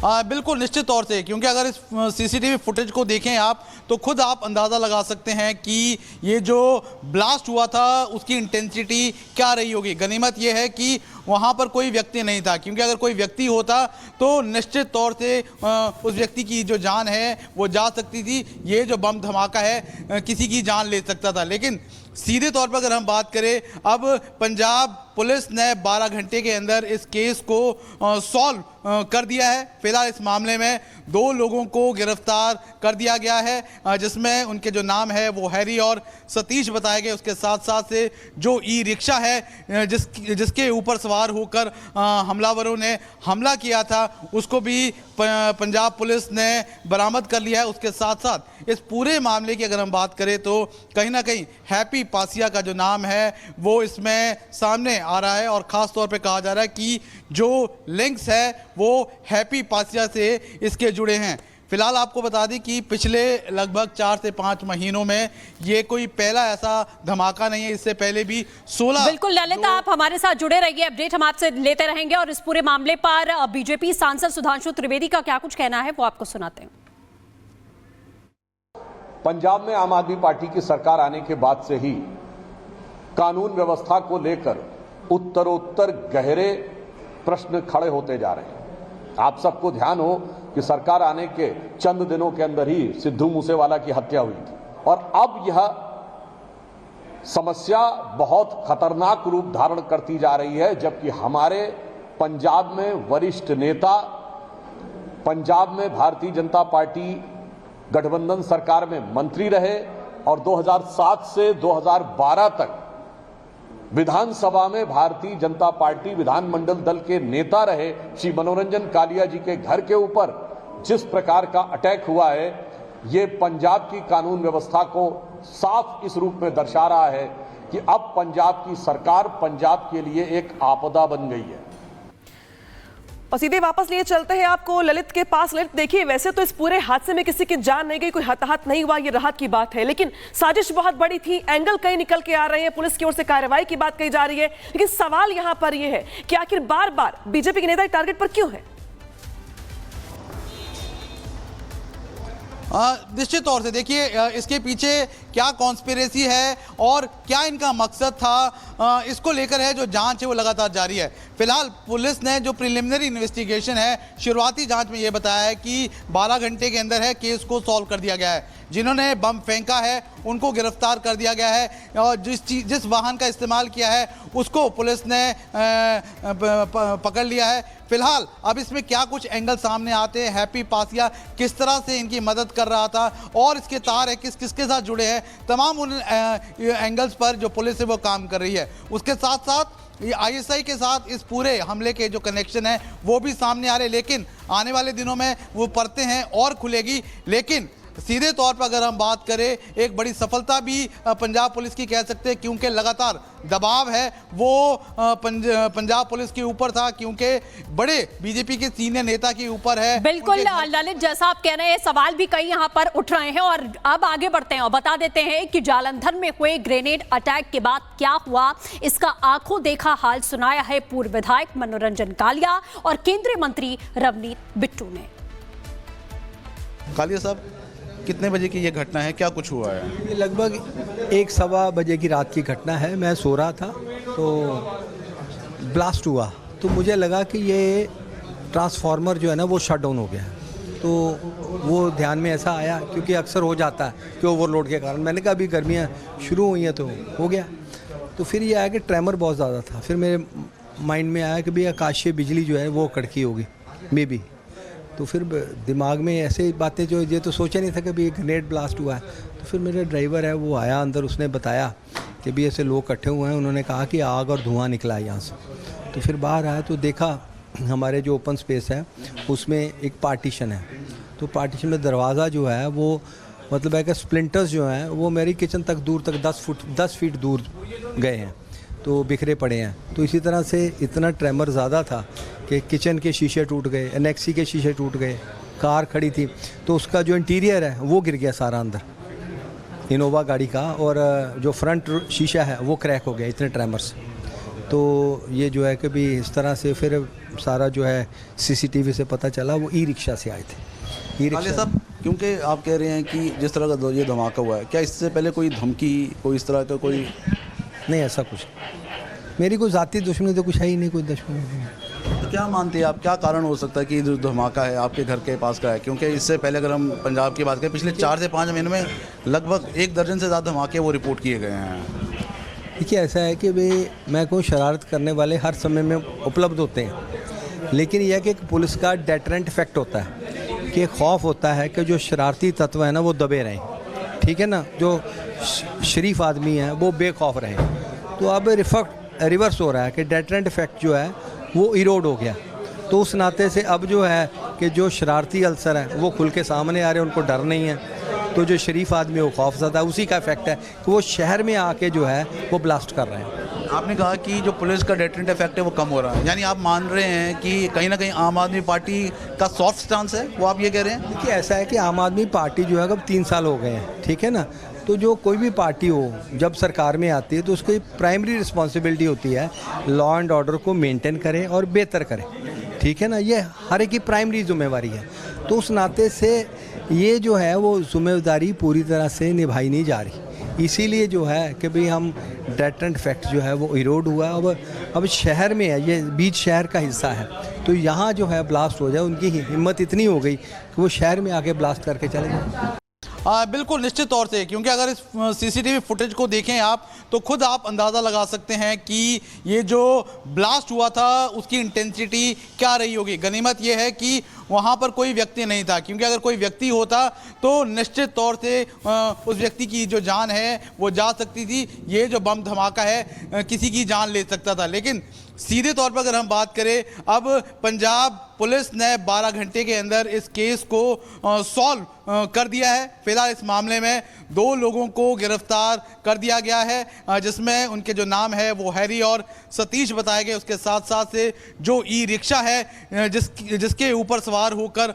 बिल्कुल निश्चित तौर से, क्योंकि अगर इस सीसीटीवी फुटेज को देखें आप तो खुद आप अंदाज़ा लगा सकते हैं कि ये जो ब्लास्ट हुआ था उसकी इंटेंसिटी क्या रही होगी। गनीमत ये है कि वहाँ पर कोई व्यक्ति नहीं था, क्योंकि अगर कोई व्यक्ति होता तो निश्चित तौर से उस व्यक्ति की जो जान है वो जा सकती थी। ये जो बम धमाका है किसी की जान ले सकता था। लेकिन सीधे तौर पर अगर हम बात करें, अब पंजाब पुलिस ने 12 घंटे के अंदर इस केस को सॉल्व कर दिया है। फिलहाल इस मामले में 2 लोगों को गिरफ्तार कर दिया गया है, जिसमें उनके जो नाम है वो हैरी और सतीश बताए गए। उसके साथ साथ से जो ई रिक्शा है जिसके ऊपर सवार होकर हमलावरों ने हमला किया था उसको भी पंजाब पुलिस ने बरामद कर लिया है। उसके साथ साथ इस पूरे मामले की अगर हम बात करें तो कहीं ना कहीं हैप्पी पासिया का जो नाम है वो इसमें सामने आ रहा है, और ख़ास तौर पे कहा जा रहा है कि जो लिंक्स है वो हैप्पी पासिया से इसके जुड़े हैं। फिलहाल आपको बता दें कि पिछले लगभग 4 से 5 महीनों में ये कोई पहला ऐसा धमाका नहीं है। इससे पहले भी 16। बिल्कुल ललित, आप हमारे साथ जुड़े रहिए, अपडेट हम आपसे लेते रहेंगे। और इस पूरे मामले पर बीजेपी सांसद सुधांशु त्रिवेदी का क्या कुछ कहना है वो आपको सुनाते हैं। पंजाब में आम आदमी पार्टी की सरकार आने के बाद से ही कानून व्यवस्था को लेकर उत्तरोत्तर गहरे प्रश्न खड़े होते जा रहे हैं। आप सबको ध्यान हो कि सरकार आने के चंद दिनों के अंदर ही सिद्धू मूसेवाला की हत्या हुई थी, और अब यह समस्या बहुत खतरनाक रूप धारण करती जा रही है। जबकि हमारे पंजाब में वरिष्ठ नेता, पंजाब में भारतीय जनता पार्टी गठबंधन सरकार में मंत्री रहे, और 2007 से 2012 तक विधानसभा में भारतीय जनता पार्टी विधानमंडल दल के नेता रहे। श्री मनोरंजन कालिया जी के घर के ऊपर जिस प्रकार का अटैक हुआ है, ये पंजाब की कानून व्यवस्था को साफ इस रूप में दर्शा रहा है कि अब पंजाब की सरकार पंजाब के लिए एक आपदा बन गई है। और सीधे वापस लिए चलते हैं आपको ललित के पास। ललित, देखिए वैसे तो इस पूरे हादसे में किसी की जान नहीं गई, कोई हताहत नहीं हुआ, ये राहत की बात है, लेकिन साजिश बहुत बड़ी थी। एंगल कई निकल के आ रहे हैं, पुलिस की ओर से कार्रवाई की बात कही जा रही है, लेकिन सवाल यहां पर यह है कि आखिर बार बार बीजेपी के नेता टारगेट पर क्यों है? निश्चित तौर से देखिए इसके पीछे क्या कॉन्स्पिरेसी है और क्या इनका मकसद था, इसको लेकर है जो जांच है वो लगातार जारी है। फिलहाल पुलिस ने जो प्रिलिमिनरी इन्वेस्टिगेशन है, शुरुआती जांच में ये बताया है कि 12 घंटे के अंदर है केस को सॉल्व कर दिया गया है। जिन्होंने बम फेंका है उनको गिरफ्तार कर दिया गया है, और जिस वाहन का इस्तेमाल किया है उसको पुलिस ने पकड़ लिया है। फिलहाल अब इसमें क्या कुछ एंगल सामने आते हैं, हैप्पी पासिया किस तरह से इनकी मदद कर रहा था और इसके तार है किसके साथ जुड़े हैं, तमाम उन एंगल्स पर जो पुलिस है वो काम कर रही है। उसके साथ साथ ये आईएसआई के साथ इस पूरे हमले के जो कनेक्शन है वो भी सामने आ रहे हैं, लेकिन आने वाले दिनों में वो परतें हैं और खुलेगी। लेकिन सीधे तौर पर अगर हम बात करें, एक बड़ी सफलता भी पंजाब पुलिस की कह सकते हैं, क्योंकि लगातार दबाव है वो पंजाब पुलिस के ऊपर था, क्योंकि बड़े बीजेपी के सीनियर नेता के ऊपर है। बिल्कुल ललित, जैसा आप कह रहे हैं सवाल भी कई यहाँ पर उठ रहे हैं, और अब आगे बढ़ते हैं और बता देते हैं कि जालंधर में हुए ग्रेनेड अटैक के बाद क्या हुआ, इसका आंखों देखा हाल सुनाया है पूर्व विधायक मनोरंजन कालिया और केंद्रीय मंत्री रवनीत बिट्टू ने। कालिया साहब, कितने बजे की ये घटना है, क्या कुछ हुआ है? ये लगभग 1-1:15 बजे की रात की घटना है। मैं सो रहा था तो ब्लास्ट हुआ, तो मुझे लगा कि ये ट्रांसफार्मर जो है ना वो शट डाउन हो गया। तो वो ध्यान में ऐसा आया, क्योंकि अक्सर हो जाता है कि ओवरलोड के कारण। मैंने कहा अभी गर्मियाँ शुरू हुई हैं तो हो गया। तो फिर ये आया कि ट्रेमर बहुत ज़्यादा था। फिर मेरे माइंड में आया कि भाई आकाशीय बिजली जो है वो कड़की होगी मे बी। तो फिर दिमाग में ऐसे बातें, जो ये तो सोचा नहीं था कि भाई ग्रेनेड ब्लास्ट हुआ है। तो फिर मेरा ड्राइवर है वो आया अंदर, उसने बताया कि भाई ऐसे लोग इकट्ठे हुए हैं, उन्होंने कहा कि आग और धुआं निकला है यहाँ से। तो फिर बाहर आया तो देखा हमारे जो ओपन स्पेस है उसमें एक पार्टीशन है। तो पार्टीशन में दरवाज़ा जो है वो मतलब है कि स्प्लिंटर्स जो हैं वो मेरी किचन तक दूर तक 10 फीट दूर गए हैं, तो बिखरे पड़े हैं। तो इसी तरह से इतना ट्रेमर ज़्यादा था कि किचन के शीशे टूट गए, एनेक्सी के शीशे टूट गए, कार खड़ी थी तो उसका जो इंटीरियर है वो गिर गया सारा अंदर, इनोवा गाड़ी का, और जो फ्रंट शीशा है वो क्रैक हो गया इतने ट्रेमर से। तो ये जो है कि भी इस तरह से फिर सारा जो है सीसीटीवी से पता चला वो ई रिक्शा से आए थे। ई आले रिक्शा साहब, क्योंकि आप कह रहे हैं कि जिस तरह का ये धमाका हुआ है, क्या इससे पहले कोई धमकी, कोई इस तरह का कोई? नहीं, ऐसा कुछ मेरी कोई ज़ाती दुश्मनी तो कुछ है ही नहीं, कोई दुश्मनी नहीं। तो क्या मानते हैं आप, क्या कारण हो सकता है कि जो धमाका है आपके घर के पास का है? क्योंकि इससे पहले अगर हम पंजाब की बात करें, पिछले 4 से 5 महीनों में लगभग 1 दर्जन से ज़्यादा धमाके वो रिपोर्ट किए गए हैं। देखिए, ऐसा है कि भाई मैं कोई शरारत करने वाले हर समय में उपलब्ध होते हैं, लेकिन यह कि एक पुलिस का डेटरेंट इफेक्ट होता है कि खौफ होता है कि जो शरारती तत्व है ना वो दबे रहें, ठीक है ना, जो शरीफ आदमी है वो बेखौफ रहें। तो अब रिवर्स हो रहा है कि डेटरेंट इफेक्ट जो है वो इरोड हो गया। तो उस नाते से अब जो है कि जो शरारती अल्सर है वो खुल के सामने आ रहे हैं, उनको डर नहीं है। तो जो शरीफ आदमी वो खौफज़दा है, उसी का इफेक्ट है कि वो शहर में आके जो है वो ब्लास्ट कर रहे हैं। आपने कहा कि जो पुलिस का डेटरेंट इफेक्ट है वो कम हो रहा है, यानी आप मान रहे हैं कि कहीं ना कहीं आम आदमी पार्टी का सॉफ्ट स्टांस है, वो आप ये कह रहे हैं? देखिए, ऐसा है कि आम आदमी पार्टी जो है अब 3 साल हो गए हैं, ठीक है ना। तो जो कोई भी पार्टी हो जब सरकार में आती है तो उसकी प्राइमरी रिस्पॉन्सिबिलिटी होती है लॉ एंड ऑर्डर को मेंटेन करें और बेहतर करें, ठीक है ना। ये हर एक की प्राइमरी जिम्मेवारी है। तो उस नाते से ये जो है वो जिम्मेदारी पूरी तरह से निभाई नहीं जा रही। इसीलिए जो है कि भाई हम डेटरेंट इफेक्ट जो है वो इरोड हुआ। अब शहर में है, ये बीच शहर का हिस्सा है, तो यहाँ जो है ब्लास्ट हो जाए, उनकी हिम्मत इतनी हो गई कि वो शहर में आके ब्लास्ट करके चले जाए। बिल्कुल निश्चित तौर से, क्योंकि अगर इस सीसीटीवी फुटेज को देखें आप तो खुद आप अंदाज़ा लगा सकते हैं कि ये जो ब्लास्ट हुआ था उसकी इंटेंसिटी क्या रही होगी। गनीमत ये है कि वहाँ पर कोई व्यक्ति नहीं था, क्योंकि अगर कोई व्यक्ति होता तो निश्चित तौर से उस व्यक्ति की जो जान है वो जा सकती थी। ये जो बम धमाका है किसी की जान ले सकता था। लेकिन सीधे तौर पर अगर हम बात करें, अब पंजाब पुलिस ने 12 घंटे के अंदर इस केस को सॉल्व कर दिया है। फिलहाल इस मामले में 2 लोगों को गिरफ्तार कर दिया गया है, जिसमें उनके जो नाम है वो हैरी और सतीश बताए गए। उसके साथ साथ से जो ई रिक्शा है जिसके ऊपर सवार होकर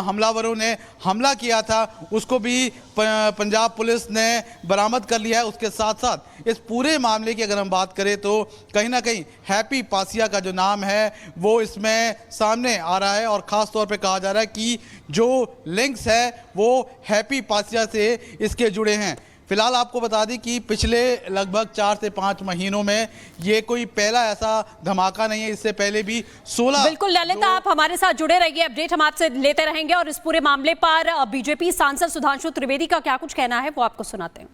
हमलावरों ने हमला किया था उसको भी पंजाब पुलिस ने बरामद कर लिया है। उसके साथ साथ इस पूरे मामले की अगर हम बात करें तो कहीं ना कहीं हैप्पी पासिया का जो नाम है वो इसमें सामने आ रहा है, और ख़ास तौर पे कहा जा रहा है कि जो लिंक्स है वो हैप्पी पासिया से इसके जुड़े हैं। फिलहाल आपको बता दें कि पिछले लगभग 4 से 5 महीनों में ये कोई पहला ऐसा धमाका नहीं है। इससे पहले भी 16। बिल्कुल ललित, आप हमारे साथ जुड़े रहिए, अपडेट हम आपसे लेते रहेंगे। और इस पूरे मामले पर बीजेपी सांसद सुधांशु त्रिवेदी का क्या कुछ कहना है वो आपको सुनाते हैं।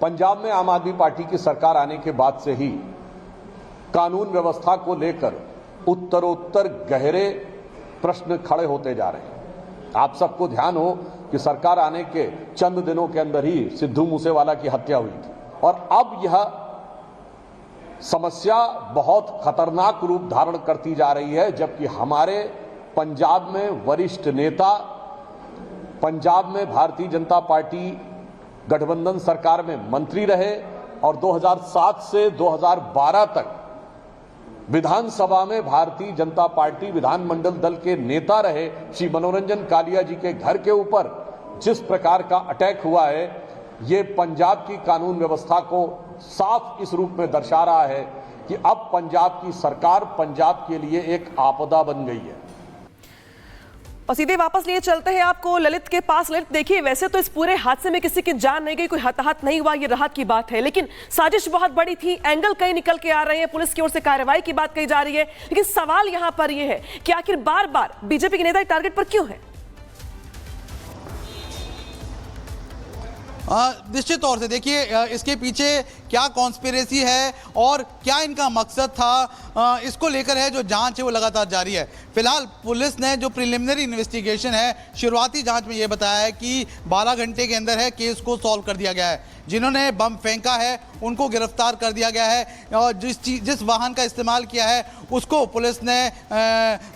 पंजाब में आम आदमी पार्टी की सरकार आने के बाद से ही कानून व्यवस्था को लेकर उत्तरोत्तर गहरे प्रश्न खड़े होते जा रहे हैं। आप सबको ध्यान हो कि सरकार आने के चंद दिनों के अंदर ही सिद्धू मूसेवाला की हत्या हुई थी, और अब यह समस्या बहुत खतरनाक रूप धारण करती जा रही है। जबकि हमारे पंजाब में वरिष्ठ नेता, पंजाब में भारतीय जनता पार्टी गठबंधन सरकार में मंत्री रहे और 2007 से 2012 तक विधानसभा में भारतीय जनता पार्टी विधानमंडल दल के नेता रहे। श्री मनोरंजन कालिया जी के घर के ऊपर जिस प्रकार का अटैक हुआ है, ये पंजाब की कानून व्यवस्था को साफ इस रूप में दर्शा रहा है कि अब पंजाब की सरकार पंजाब के लिए एक आपदा बन गई है। और सीधे वापस लिए चलते हैं आपको ललित के पास। ललित, देखिए, वैसे तो इस पूरे हादसे में किसी की जान नहीं गई, कोई हताहत नहीं हुआ, ये राहत की बात है, लेकिन साजिश बहुत बड़ी थी। एंगल कई निकल के आ रहे हैं, पुलिस की ओर से कार्रवाई की बात कही जा रही है, लेकिन सवाल यहां पर यह है कि आखिर बार बार बीजेपी के नेता टारगेट पर क्यों है? निश्चित तौर से देखिए, इसके पीछे क्या कॉन्स्पिरेसी है और क्या इनका मकसद था, इसको लेकर है जो जांच है वो लगातार जारी है। फिलहाल पुलिस ने जो प्रिलिमिनरी इन्वेस्टिगेशन है, शुरुआती जांच में ये बताया है कि 12 घंटे के अंदर है केस को सॉल्व कर दिया गया है। जिन्होंने बम फेंका है उनको गिरफ्तार कर दिया गया है, और जिस वाहन का इस्तेमाल किया है उसको पुलिस ने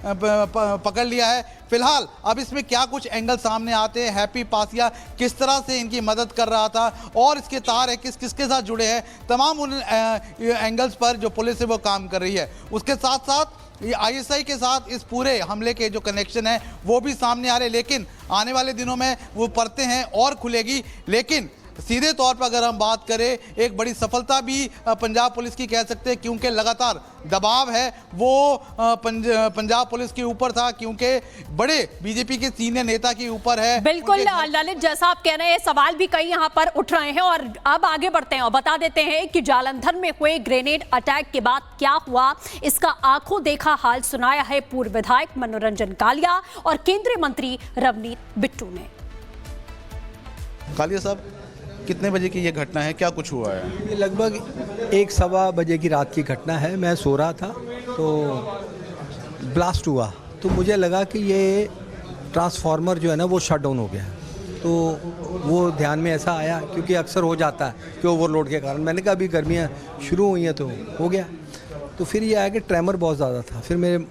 पकड़ लिया है। फिलहाल अब इसमें क्या कुछ एंगल सामने आते हैं, हैप्पी पासिया किस तरह से इनकी मदद कर रहा था और इसके तार है किसके साथ जुड़े हैं, तमाम उन एंगल्स पर जो पुलिस है वो काम कर रही है। उसके साथ साथ ISI के साथ इस पूरे हमले के जो कनेक्शन है वो भी सामने आ रहे, लेकिन आने वाले दिनों में वो परतें हैं और खुलेगी। लेकिन सीधे तौर पर अगर हम बात करें, एक बड़ी सफलता भी पंजाब पुलिस की कह सकते हैं, क्योंकि लगातार दबाव है वो पंजाब पुलिस के ऊपर था, क्योंकि बड़े बीजेपी के सीनियर नेता के ऊपर है। बिल्कुल ललित, जैसा आप कह रहे हैं, सवाल भी कई यहाँ पर उठ रहे हैं और अब आगे बढ़ते हैं और बता देते हैं कि जालंधर में हुए ग्रेनेड अटैक के बाद क्या हुआ, इसका आंखों देखा हाल सुनाया है पूर्व विधायक मनोरंजन कालिया और केंद्रीय मंत्री रवनीत बिट्टू ने। कालिया साहब, कितने बजे की ये घटना है, क्या कुछ हुआ है? ये लगभग 1-1:15 बजे की रात की घटना है। मैं सो रहा था तो ब्लास्ट हुआ, तो मुझे लगा कि ये ट्रांसफार्मर जो है ना वो शट डाउन हो गया। तो वो ध्यान में ऐसा आया, क्योंकि अक्सर हो जाता है कि ओवरलोड के कारण। मैंने कहा अभी गर्मियाँ शुरू हुई हैं तो हो गया। तो फिर ये आया कि ट्रेमर बहुत ज़्यादा था। फिर मेरे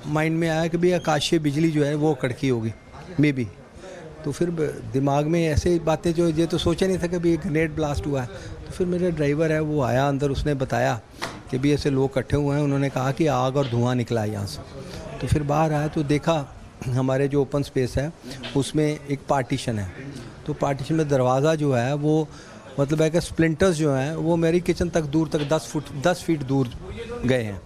माइंड में आया कि भाई आकाशीय बिजली जो है वो कड़की होगी मे बी। तो फिर दिमाग में ऐसे बातें जो ये तो सोचा नहीं था कि भाई ग्रेनेड ब्लास्ट हुआ है। तो फिर मेरा ड्राइवर है वो आया अंदर, उसने बताया कि भाई ऐसे लोग इकट्ठे हुए हैं। उन्होंने कहा कि आग और धुआं निकला है यहाँ से। तो फिर बाहर आया तो देखा हमारे जो ओपन स्पेस है उसमें एक पार्टीशन है। तो पार्टीशन में दरवाज़ा जो है वो मतलब है कि स्प्लिंटर्स जो हैं वो मेरी किचन तक दूर तक 10 फीट दूर गए हैं,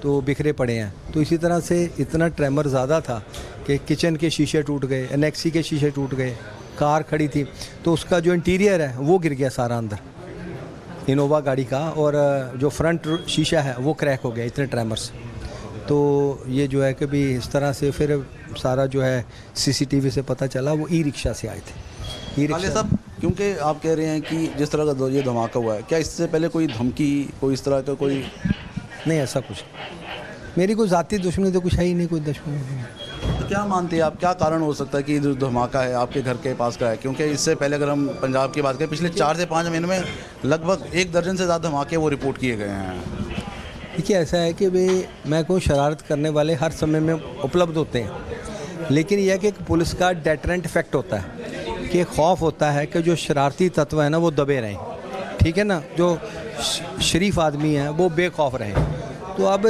तो बिखरे पड़े हैं। तो इसी तरह से इतना ट्रेमर ज़्यादा था कि किचन के शीशे टूट गए, एनेक्सी के शीशे टूट गए, कार खड़ी थी तो उसका जो इंटीरियर है वो गिर गया सारा अंदर, इनोवा गाड़ी का, और जो फ्रंट शीशा है वो क्रैक हो गया इतने ट्रेमर से। तो ये जो है कि भी इस तरह से फिर सारा जो है सीसीटीवी से पता चला वो ई रिक्शा से आए थे। कालिया साहब, क्योंकि आप कह रहे हैं कि जिस तरह का ये धमाका हुआ है, क्या इससे पहले कोई धमकी, कोई इस तरह का कोई? नहीं, ऐसा कुछ मेरी कोई ज़ाती दुश्मनी तो कुछ है ही नहीं, कोई दुश्मनी नहीं। तो क्या मानते हैं आप, क्या कारण हो सकता है कि जो धमाका है आपके घर के पास का है? क्योंकि इससे पहले अगर हम पंजाब की बात करें, पिछले 4 से 5 महीने में लगभग 1 दर्जन से ज़्यादा धमाके वो रिपोर्ट किए गए हैं। देखिए, ऐसा है कि भाई मैं कोई शरारत करने वाले हर समय में उपलब्ध होते हैं, लेकिन यह कि एक पुलिस का डेटरेंट इफेक्ट होता है कि खौफ होता है कि जो शरारती तत्व है ना वो दबे रहें, ठीक है ना, जो शरीफ आदमी है वो बेखौफ रहें। तो अब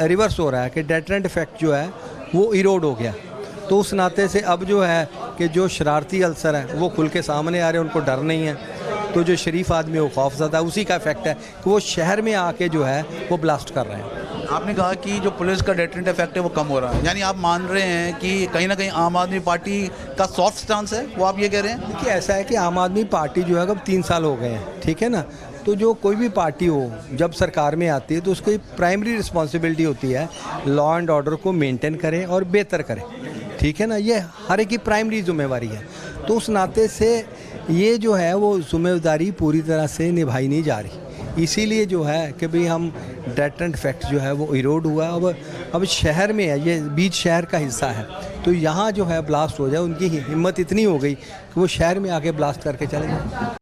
रिवर्स हो रहा है कि डेटरेंट इफेक्ट जो है वो इरोड हो गया। तो उस नाते से अब जो है कि जो शरारती अल्सर हैं वो खुल के सामने आ रहे हैं, उनको डर नहीं है। तो जो शरीफ आदमी वो खौफज़दा है, उसी का इफेक्ट है कि वो शहर में आके जो है वो ब्लास्ट कर रहे हैं। आपने कहा कि जो पुलिस का डेटरेंट इफेक्ट है वो कम हो रहा है, यानी आप मान रहे हैं कि कहीं ना कहीं आम आदमी पार्टी का सॉफ्ट स्टांस है, वो आप ये कह रहे हैं? देखिए, ऐसा है कि आम आदमी पार्टी जो है अब 3 साल हो गए हैं, ठीक है ना। तो जो कोई भी पार्टी हो जब सरकार में आती है तो उसकी प्राइमरी रिस्पॉन्सिबिलिटी होती है लॉ एंड ऑर्डर को मेंटेन करें और बेहतर करें, ठीक है ना। ये हर एक की प्राइमरी जिम्मेवारी है। तो उस नाते से ये जो है वो जिम्मेदारी पूरी तरह से निभाई नहीं जा रही। इसीलिए जो है कि भाई हम डेटरेंट इफेक्ट जो है वो इरोड हुआ। अब शहर में है, ये बीच शहर का हिस्सा है, तो यहाँ जो है ब्लास्ट हो जाए, उनकी हिम्मत इतनी हो गई कि वो शहर में आके ब्लास्ट करके चले जाए।